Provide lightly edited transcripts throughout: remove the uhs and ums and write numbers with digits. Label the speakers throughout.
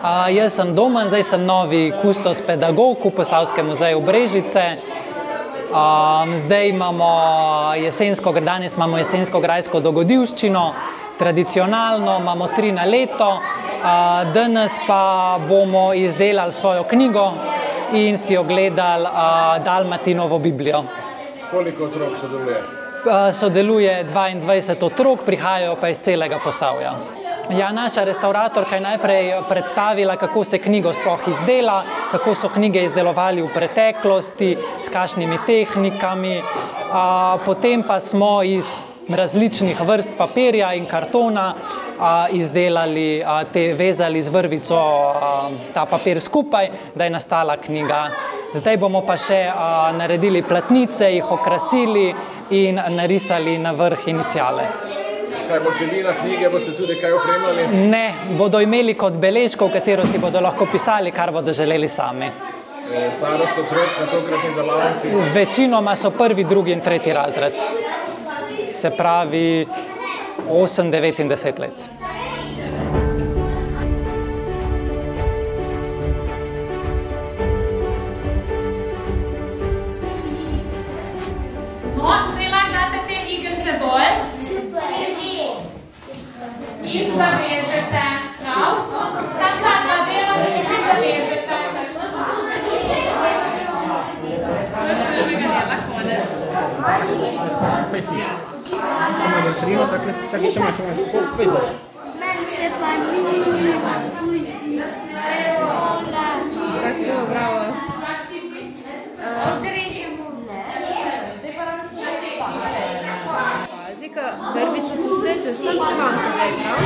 Speaker 1: Jaz sem Domen, zdaj sem novi kustos pedagog v Posavskem muzeju Brežice. Zdaj imamo danes imamo jesensko-grajsko dogodivščino, tradicionalno imamo 3 na leto. Danes pa bomo izdelali svojo knjigo in si ogledali Dalmatinovo Biblijo.
Speaker 2: Koliko otrok sodeluje?
Speaker 1: Sodeluje 22 otrok, prihajajo pa iz celega Posavja. Ja, naša restavratorka je najprej predstavila, kako se knjigo sploh izdela, kako so knjige izdelovali v preteklosti, s kakšnimi tehnikami. Potem pa smo iz različnih vrst papirja in kartona izdelali, vezali z vrvico ta papir skupaj, da je nastala knjiga. Zdaj bomo pa še naredili platnice, jih okrasili in narisali na vrh iniciale.
Speaker 2: Kaj bo vsebina knjige, boste tudi kaj opremljali?
Speaker 1: Ne, bodo imeli kot beležko, v katero si bodo lahko pisali, kar bodo želeli sami.
Speaker 2: Starost otrok na tokratni delavnici?
Speaker 1: Večinoma so 1., 2. in 3. razred. Se pravi 8, 9 in 10 let.
Speaker 3: In zavežete, prav? Sam ta delo se tudi zavežete. To je prvega dela, konec.
Speaker 4: Samo jedan srino, tako čakaj, še malo, kaj izdaš?
Speaker 5: Men se pa nima, pusti.
Speaker 3: Tako, bravo.
Speaker 5: Odrežemo vle.
Speaker 3: Prvič se tudi reče, sam se vam povej, prav?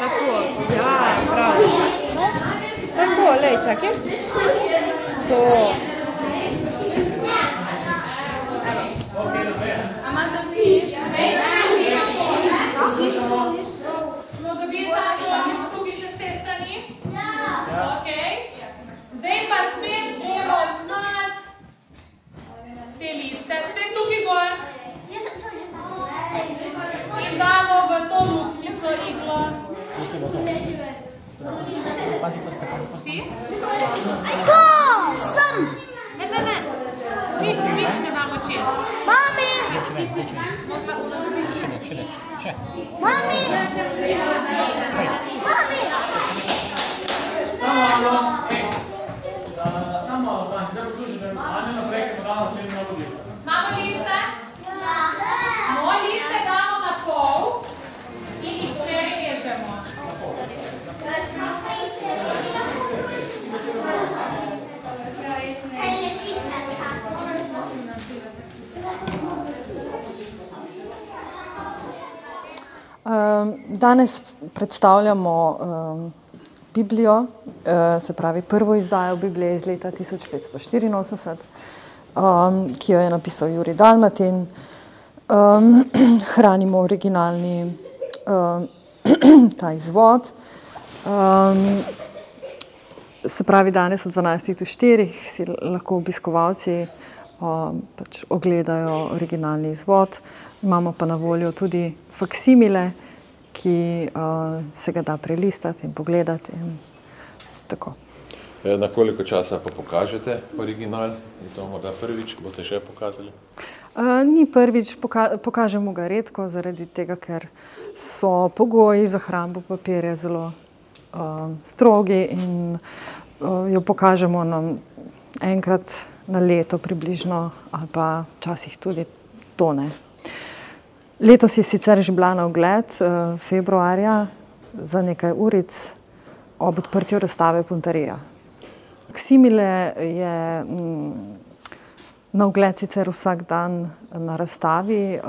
Speaker 3: Tako, ja, prav. Tako, lej, čakaj. To. Amanda, vsi? Vsi smo dobili ta šolnic tukaj še z te strani? Ja. Okej. Zdaj pa spet bomo nad te liste, spet tukaj gor. In damo v to luknjico iglo. Si?
Speaker 5: To! Sem!
Speaker 3: Ne. Nič ne damo čez.
Speaker 5: Mami!
Speaker 4: Še.
Speaker 5: Mami! Mami!
Speaker 6: Samo malo, zdaj poslušajte, Anja naprej, ki damo srednjo nalogi.
Speaker 3: Imamo liste? Moj liste damo na pol in jih prerežemo.
Speaker 7: Danes predstavljamo Biblijo, se pravi prvo izdajo Biblije iz leta 1584, ki jo je napisal Jurij Dalmatin. Hranimo originalni ta izvod. Se pravi, danes od 12 do 4 si lahko obiskovalci pač ogledajo originalni izvod. Imamo pa na voljo tudi faksimile, ki se ga da prelistati in pogledati in tako.
Speaker 2: Na koliko časa pa pokažete original? Je to morda prvič, boste še pokazali?
Speaker 7: Ni prvič, pokažemo ga redko, zaradi tega, ker so pogoji za hrambo papirja zelo strogi in jo pokažemo enkrat na leto približno, ali pa včasih tudi to ne. Letos je sicer že bila na ogled februarja za nekaj uric ob odprtju razstave Puntarija. Faksimile je na ogled sicer vsak dan na razstavi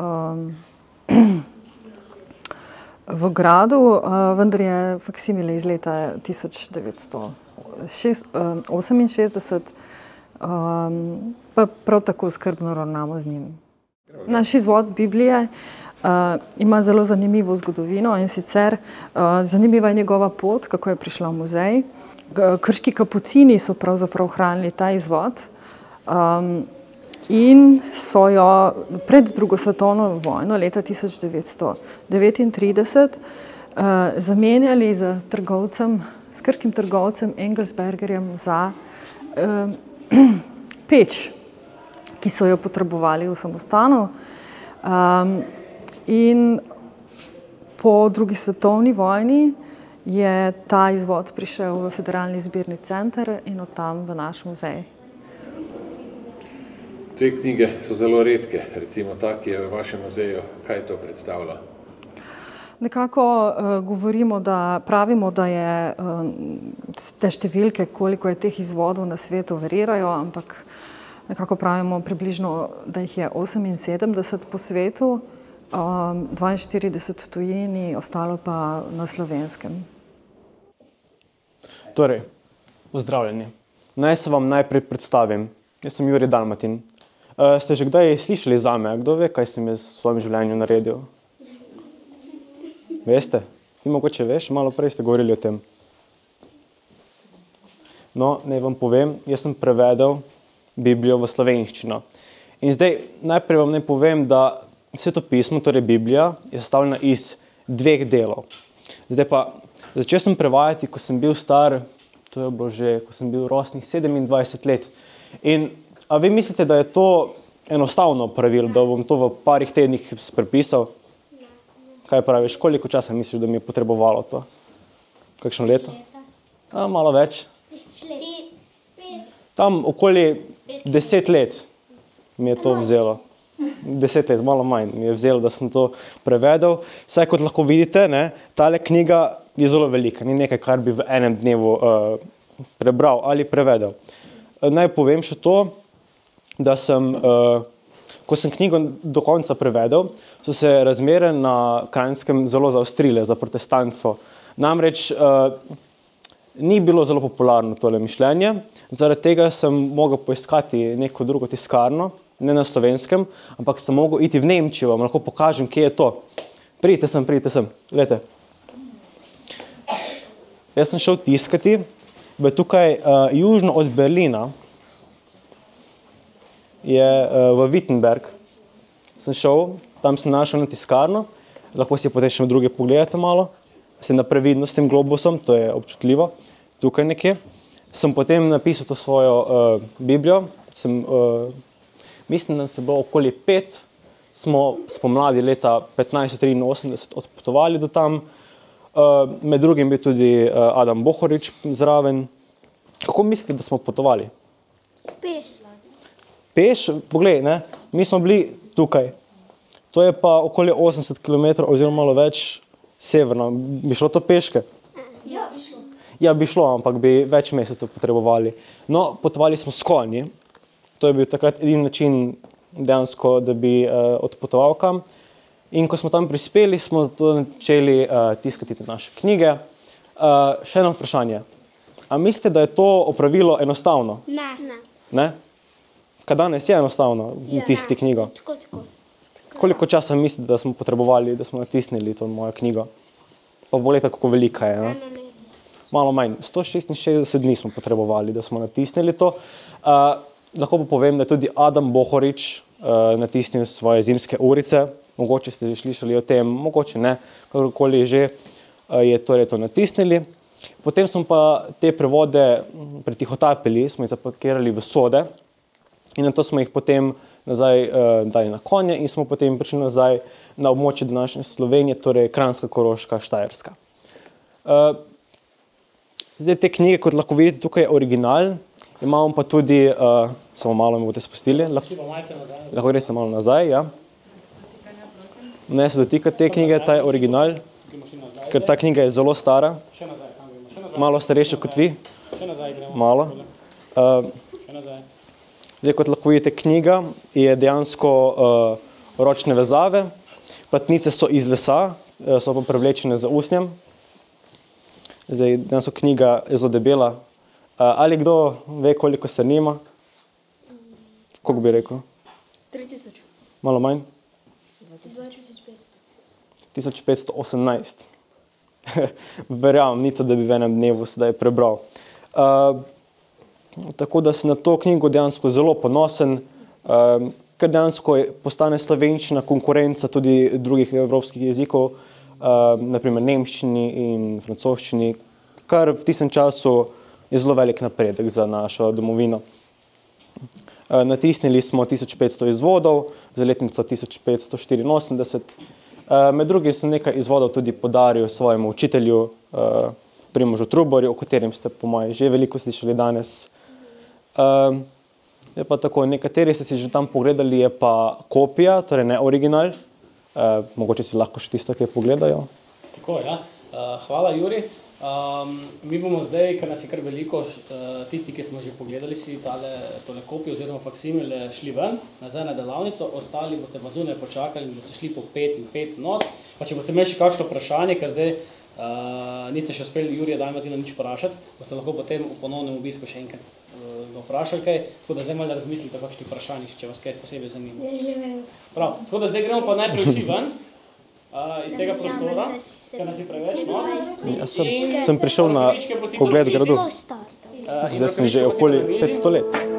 Speaker 7: v gradu, vendar je faksimile iz leta 1968, pa prav tako skrbno ravnamo z njim. Naš izvod Biblije ima zelo zanimivo zgodovino in sicer zanimiva je njegova pot, kako je prišla v muzej. Krški kapucini so pravzaprav hranili ta izvod in so jo pred drugo svetovno vojno leta 1939 zamenjali z trgovcem s krškim trgovcem Engelsbergerjem za peč, ki so jo potrebovali v samostanu. In po drugi svetovni vojni je ta izvod prišel v Federalni zbirni center in od tam v naš muzej.
Speaker 2: Te knjige so zelo redke, recimo ta, ki je v vašem muzeju. Kaj to predstavlja?
Speaker 7: Nekako pravimo, da je te številke, koliko je teh izvodov na svetu, varirajo, ampak nekako pravimo približno, da jih je 78 po svetu, 42 v tujini, ostalo pa na Slovenskem.
Speaker 4: Torej, pozdravljeni. Naj se vam najprej predstavim. Jaz sem Jurij Dalmatin. Ste že kdaj slišali zame? Kdo ve, kaj sem jaz v svojem življenju naredil? Veste? Ti mogoče veš, malo prej ste govorili o tem. No, naj vam povem, jaz sem prevedel Biblijo v slovenščino. In zdaj, najprej vam naj povem, da Sveto pismo, torej Biblija, je sestavljena iz 2 delov. Zdaj pa, začel sem prevajati, ko sem bil star, to je bilo že, ko sem bil rosnih 27 let. In a vi mislite, da je to enostavno pravilo, da bom to v parih tednih prepisal? Kaj praviš, koliko časa misliš, da mi je potrebovalo to? Kakšno leto? Malo več. Tam okoli 10 let mi je to vzelo. 10 let, malo manj mi je vzelo, da sem to prevedel. Saj kot lahko vidite, tale knjiga je zelo velika, ni nekaj, kar bi v enem dnevu prebral ali prevedel. Naj povem še to, da sem, ko sem knjigo do konca prevedel, so se razmere na Kranjskem zelo zaostrile za protestantstvo. Namreč ni bilo zelo popularno tole mišljenje, zaradi tega sem mogel poiskati neko drugo tiskarno, ne na Slovenskem, ampak sem mogel iti v Nemčijo, vam lahko pokažem, kje je to. Pridite sem, glejte. Jaz sem šel tiskati, tukaj južno od Berlina, je v Wittenberg. Sem šel, tam sem našel na tiskarno, lahko si potem še v druge pogledate malo, sem na previdno s tem globusom, to je občutljivo, tukaj nekje. Sem potem napisal to svojo Biblijo, mislim, da se bilo okoli 5, smo spomladi leta 1583 odpotovali do tam, med drugim bil tudi Adam Bohorič zraven. Kako mislite, da smo potovali? Peš, poglej, mi smo bili tukaj. To je pa okoli 80 km oziroma malo več severno. Bi šlo to peške? Ja, bi šlo, ampak bi več mesecev potrebovali. No, potovali smo s konji. To je bil takrat edini način dejansko, da bi odpotoval kam. In ko smo tam prispeli, smo začeli tiskati te naše knjige. Še eno vprašanje. A mislite, da je to opravilo enostavno? Ne? Kaj danes je enostavno natisniti knjigo? Koliko časa mislite, da smo potrebovali, da smo natisnili to mojo knjigo? Pa pogledajte, kako velika je. Malo manj. 166 dni smo potrebovali, da smo natisnili to. Lahko pa povem, da je tudi Adam Bohorič natisnil svoje zimske urice. Mogoče ste že slišali o tem, mogoče ne, kakorkoli že je torej to natisnili. Potem smo pa te prevode pretihotapili, smo jih zapakirali v sode in na to smo jih potem nazaj dali na konje in smo potem prišli nazaj na območje današnje Slovenije, torej Kranjska, Koroška, Štajerska. Zdaj te knjige, kot lahko vidite, tukaj je original, imamo pa tudi, samo malo me boste spustili, lahko greste malo nazaj, ja. Ne se dotika te knjige, ta je original, ker ta knjiga je zelo stara, malo starejša kot vi, malo. Zdaj, kot lahko vidite, knjiga je dejansko ročne vezave, platnice so iz lesa, so pa prevlečene z usnjem. Zdaj, dejansko knjiga je zelo debela. Ali kdo ve, koliko strani ima? Koliko bi rekel?
Speaker 5: 3000.
Speaker 4: Malo manj?
Speaker 5: 2500.
Speaker 4: 1518. Verjamem, ni to, da bi v enem dnevu sedaj prebral. Tako da sem na to knjigo dejansko zelo ponosen, ker dejansko postane slovenščina konkurenca tudi drugih evropskih jezikov, naprimer nemščini in francoščini, kar v tistem času je zelo velik napredek za našo domovino. Natisnili smo 1500 izvodov za letnico 1584. Med drugim sem nekaj izvodov tudi podaril svojemu učitelju, Primožu Truborju, o katerem ste po moje že veliko slišali danes. Je pa tako, nekateri ste si že tam pogledali, je pa kopija, torej ne original. Mogoče si lahko še tisto, ki pogledajo.
Speaker 8: Tako, ja. Hvala, Juri. Mi bomo zdaj, ker nas je kar veliko, tisti, ki smo že pogledali si tole kopijo oziroma faksimile, šli ven, nazaj na delavnico, ostali boste pa zunaj počakali in boste šli po 5 in 5 not. Pa če boste imeli še kakšno vprašanje, ker zdaj niste še uspeli Jurija Dalmatina nič vprašati, boste lahko potem v ponovnem obisku še enkrat ga vprašali kaj, tako da zdaj malo razmislite o kakšnih vprašanjih, če vas kaj posebej zanima. Prav, tako da zdaj gremo pa najprej vsi ven iz tega prostora, ker nas je preveč, no?
Speaker 4: Ja, sem prišel na ogled gradu. Zdaj sem že okoli 500 let.